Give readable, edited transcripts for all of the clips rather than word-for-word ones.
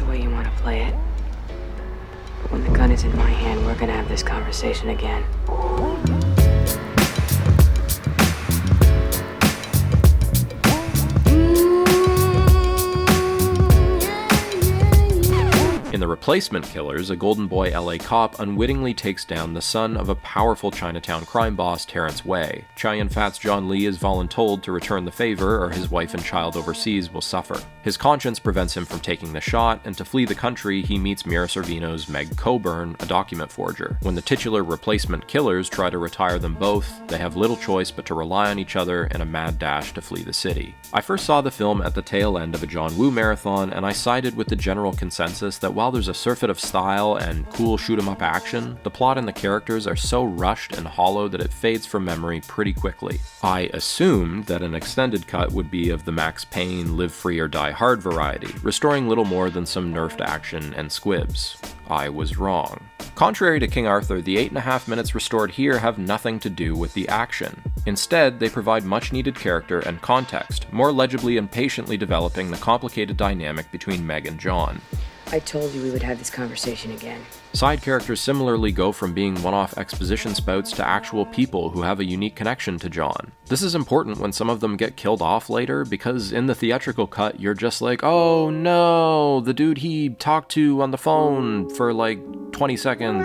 the way you want to play it. But when the gun is in my hand, we're gonna have this conversation again. In The Replacement Killers, a Golden Boy LA cop unwittingly takes down the son of a powerful Chinatown crime boss, Terrence Way. Chow Yun-fat's John Lee is voluntold to return the favor, or his wife and child overseas will suffer. His conscience prevents him from taking the shot, and to flee the country, he meets Mira Sorvino's Meg Coburn, a document forger. When the titular Replacement Killers try to retire them both, they have little choice but to rely on each other in a mad dash to flee the city. I first saw the film at the tail end of a John Woo marathon, and I sided with the general consensus that while there's a surfeit of style and cool shoot-'em-up action, the plot and the characters are so rushed and hollow that it fades from memory pretty quickly. I assumed that an extended cut would be of the Max Payne live free or die hard variety, restoring little more than some nerfed action and squibs. I was wrong. Contrary to King Arthur, the 8.5 minutes restored here have nothing to do with the action. Instead, they provide much-needed character and context, more legibly and patiently developing the complicated dynamic between Meg and John. I told you we would have this conversation again. Side characters similarly go from being one-off exposition spouts to actual people who have a unique connection to John. This is important when some of them get killed off later, because in the theatrical cut, you're just like, oh no, the dude he talked to on the phone for like 20 seconds.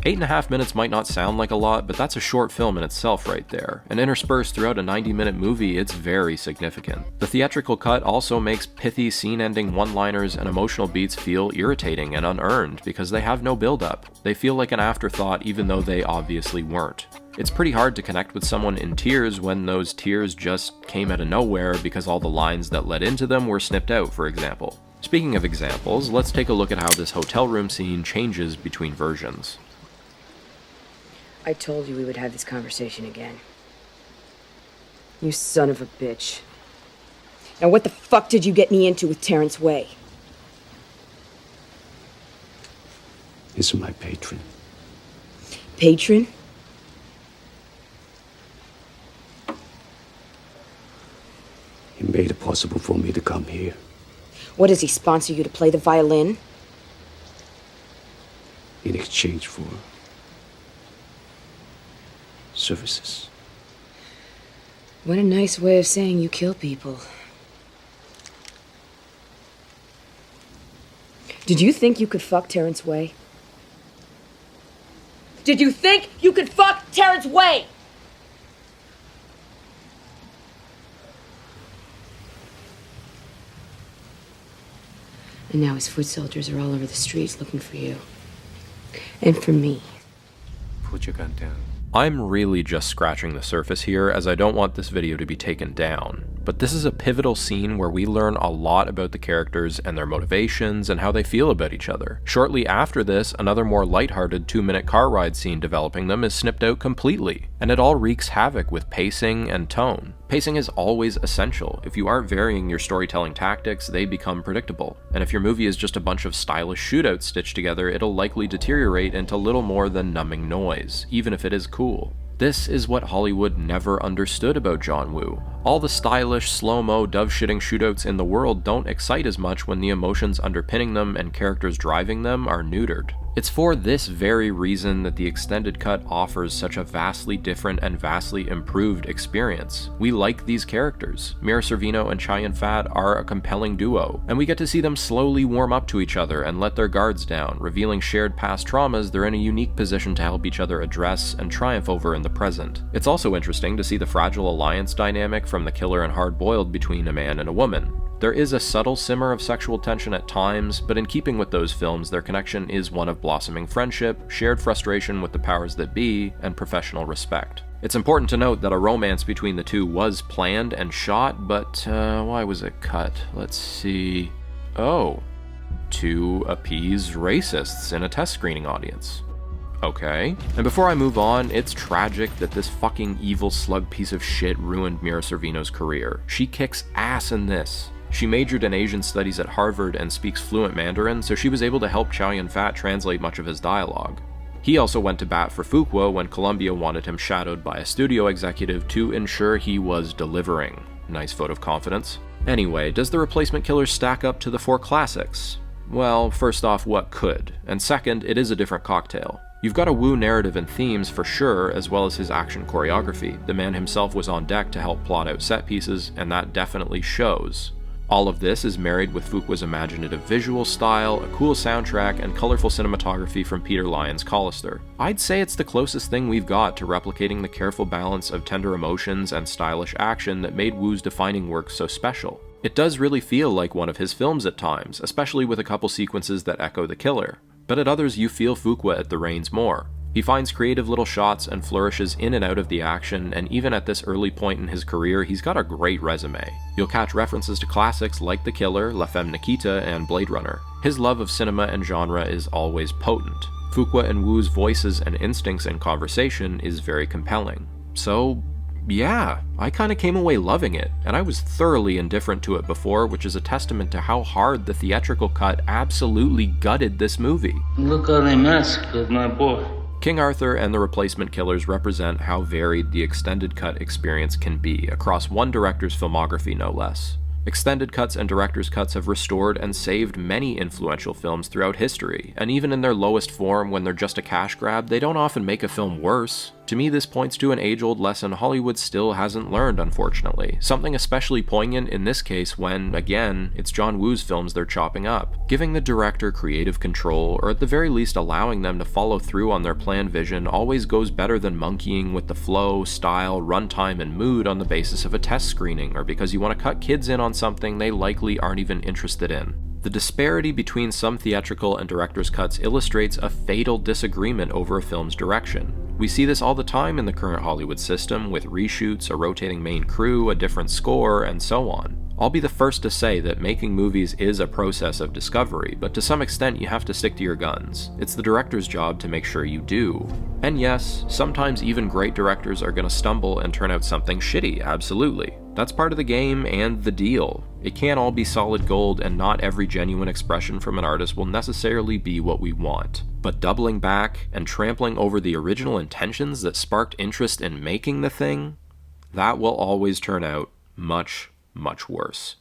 8.5 minutes might not sound like a lot, but that's a short film in itself right there, and interspersed throughout a 90-minute movie, it's very significant. The theatrical cut also makes pithy scene-ending one-liners and emotional beats feel irritating and unearned because they have no build-up. They feel like an afterthought even though they obviously weren't. It's pretty hard to connect with someone in tears when those tears just came out of nowhere because all the lines that led into them were snipped out, for example. Speaking of examples, let's take a look at how this hotel room scene changes between versions. I told you we would have this conversation again. You son of a bitch. Now what the fuck did you get me into with Terrence Way? He's my patron. Patron? He made it possible for me to come here. What, does he sponsor you to play the violin? In exchange for services. What a nice way of saying you kill people. Did you think you could fuck Terrence Way? Did you think you could fuck Terrence Way? And now his foot soldiers are all over the streets looking for you. And for me. Put your gun down. I'm really just scratching the surface here, as I don't want this video to be taken down. But this is a pivotal scene where we learn a lot about the characters and their motivations and how they feel about each other. Shortly after this, another more lighthearted 2-minute car ride scene developing them is snipped out completely, and it all wreaks havoc with pacing and tone. Pacing is always essential. If you aren't varying your storytelling tactics, they become predictable. And if your movie is just a bunch of stylish shootouts stitched together, it'll likely deteriorate into little more than numbing noise, even if it is cool. This is what Hollywood never understood about John Woo. All the stylish, slow-mo, dove-shitting shootouts in the world don't excite as much when the emotions underpinning them and characters driving them are neutered. It's for this very reason that the extended cut offers such a vastly different and vastly improved experience. We like these characters. Mira Sorvino and Chow Yun-fat are a compelling duo, and we get to see them slowly warm up to each other and let their guards down, revealing shared past traumas they're in a unique position to help each other address and triumph over in the present. It's also interesting to see the fragile alliance dynamic from the killer and hard-boiled between a man and a woman. There is a subtle simmer of sexual tension at times, but in keeping with those films, their connection is one of blossoming friendship, shared frustration with the powers that be, and professional respect. It's important to note that a romance between the two was planned and shot, but why was it cut? Let's see. Oh, to appease racists in a test screening audience. Okay. And before I move on, it's tragic that this fucking evil slug piece of shit ruined Mira Sorvino's career. She kicks ass in this. She majored in Asian studies at Harvard and speaks fluent Mandarin, so she was able to help Chow Yun-fat translate much of his dialogue. He also went to bat for Fuqua when Columbia wanted him shadowed by a studio executive to ensure he was delivering. Nice vote of confidence. Anyway, does The Replacement Killer stack up to the 4 classics? Well, first off, what could? And second, it is a different cocktail. You've got a Woo narrative and themes for sure, as well as his action choreography. The man himself was on deck to help plot out set pieces, and that definitely shows. All of this is married with Fuqua's imaginative visual style, a cool soundtrack, and colorful cinematography from Peter Lyons Collister. I'd say it's the closest thing we've got to replicating the careful balance of tender emotions and stylish action that made Woo's defining work so special. It does really feel like one of his films at times, especially with a couple sequences that echo The Killer. But at others you feel Fuqua at the reins more. He finds creative little shots and flourishes in and out of the action, and even at this early point in his career, he's got a great resume. You'll catch references to classics like The Killer, La Femme Nikita, and Blade Runner. His love of cinema and genre is always potent. Fuqua and Woo's voices and instincts in conversation is very compelling. So, yeah, I kinda came away loving it, and I was thoroughly indifferent to it before, which is a testament to how hard the theatrical cut absolutely gutted this movie. Look how they massacred my boy. King Arthur and The Replacement Killers represent how varied the extended cut experience can be, across one director's filmography no less. Extended cuts and director's cuts have restored and saved many influential films throughout history, and even in their lowest form, when they're just a cash grab, they don't often make a film worse. To me, this points to an age-old lesson Hollywood still hasn't learned, unfortunately. Something especially poignant in this case when, again, it's John Woo's films they're chopping up. Giving the director creative control, or at the very least allowing them to follow through on their planned vision, always goes better than monkeying with the flow, style, runtime, and mood on the basis of a test screening, or because you want to cut kids in on something they likely aren't even interested in. The disparity between some theatrical and director's cuts illustrates a fatal disagreement over a film's direction. We see this all the time in the current Hollywood system, with reshoots, a rotating main crew, a different score, and so on. I'll be the first to say that making movies is a process of discovery, but to some extent you have to stick to your guns. It's the director's job to make sure you do. And yes, sometimes even great directors are gonna stumble and turn out something shitty, absolutely. That's part of the game and the deal. It can't all be solid gold, and not every genuine expression from an artist will necessarily be what we want. But doubling back and trampling over the original intentions that sparked interest in making the thing, that will always turn out much, much worse.